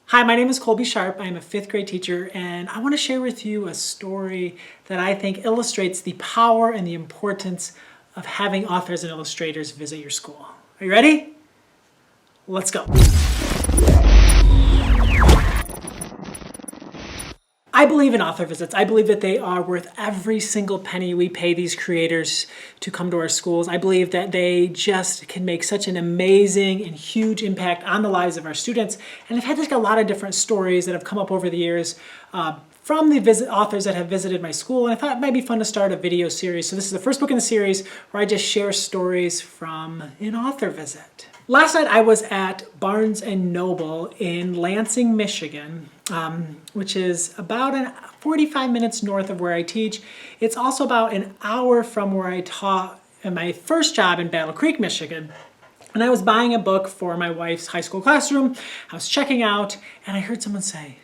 Hi, my name is Colbysharp. I'm a 5th grade teacher, and I want to share with you a story that I think illustrates the power and the importance of having authors and illustrators visit your school. Are you ready? Let's go. I believe in author visits. I believe that they are worth every single penny we pay these creators to come to our schools. I believe that they just can make such an amazing and huge impact on the lives of our students. And I've had a lot of different stories that have come up over the years from the authors that have visited my school, and I thought it might be fun to start a video series. So this is the first book in the series where I just share stories from an author visit. Last night I was at Barnes & Noble in Lansing, Michigan, which is about 45 minutes north of where I teach. It's also about an hour from where I taught in my first job in Battle Creek, Michigan. And I was buying a book for my wife's high school classroom. I was checking out, and I heard someone say,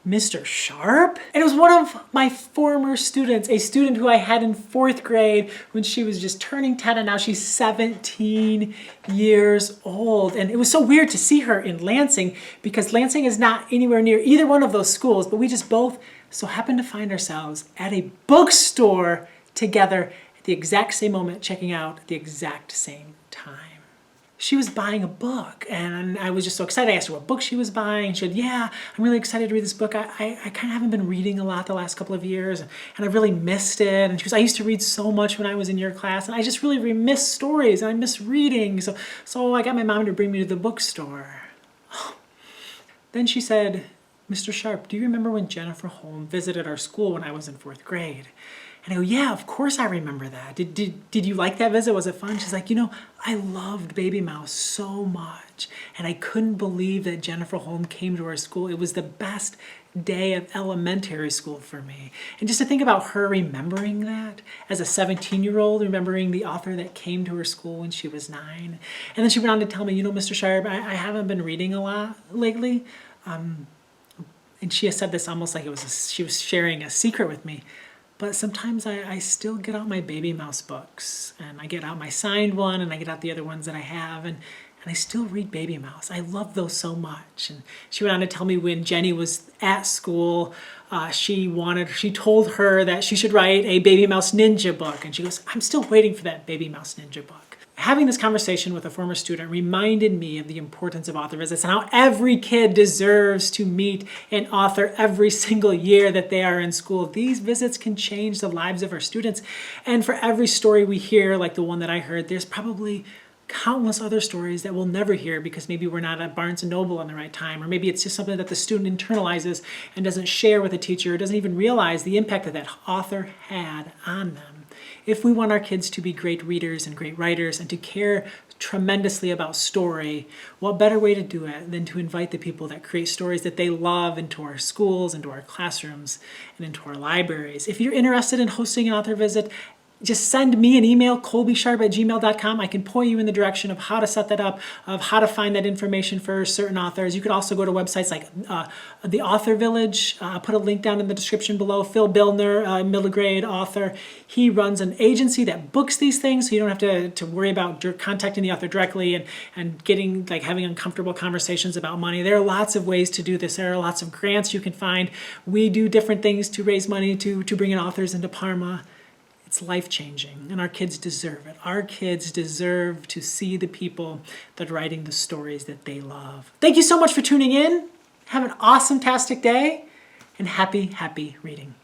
"Mr. Sharp?" And it was one of my former students, a student who I had in 4th grade when she was just turning 10, and now she's 17 years old. And it was so weird to see her in Lansing because Lansing is not anywhere near either one of those schools, but we just both so happened to find ourselves at a bookstore together at the exact same moment, checking out at the exact same time. She was buying a book, and I was just so excited. I asked her what book she was buying. She said, "Yeah, I'm really excited to read this book. I kind of haven't been reading a lot the last couple of years, and I really missed it." And she goes, "I used to read so much when I was in your class, and I just really miss stories, and I miss reading. So I got my mom to bring me to the bookstore." Then she said, "Mr. Sharp, do you remember when Jennifer Holm visited our school when I was in 4th grade?" And I go, "Yeah, of course I remember that. Did you like that visit? Was it fun?" She's like, "I loved Babymouse so much. And I couldn't believe that Jennifer Holm came to our school. It was the best day of elementary school for me." And just to think about her remembering that as a 17-year-old, remembering the author that came to her school when she was 9. And then she went on to tell me, "Mr. Sharp, I haven't been reading a lot lately." And she has said this almost like she was sharing a secret with me. But sometimes I still get out my Babymouse books, and I get out my signed one, and I get out the other ones that I have, and I still read Babymouse. I love those so much." And she went on to tell me when Jenny was at school, she told her that she should write a Babymouse Ninja book, and she goes, "I'm still waiting for that Babymouse Ninja book." Having this conversation with a former student reminded me of the importance of author visits and how every kid deserves to meet an author every single year that they are in school. These visits can change the lives of our students. And for every story we hear, like the one that I heard, there's probably countless other stories that we'll never hear because maybe we're not at Barnes & Noble on the right time, or maybe it's just something that the student internalizes and doesn't share with the teacher, or doesn't even realize the impact that that author had on them. If we want our kids to be great readers and great writers and to care tremendously about story, what better way to do it than to invite the people that create stories that they love into our schools, into our classrooms, and into our libraries. If you're interested in hosting an author visit, just send me an email, colbysharp@gmail.com. I can point you in the direction of how to set that up, of how to find that information for certain authors. You could also go to websites like the Author Village. I'll put a link down in the description below. Phil Billner, middle grade author. He runs an agency that books these things, so you don't have to worry about contacting the author directly and having uncomfortable conversations about money. There are lots of ways to do this. There are lots of grants you can find. We do different things to raise money to bring in authors into Parma. It's life-changing, and our kids deserve it. Our kids deserve to see the people that are writing the stories that they love. Thank you so much for tuning in. Have an awesome-tastic day, and happy reading.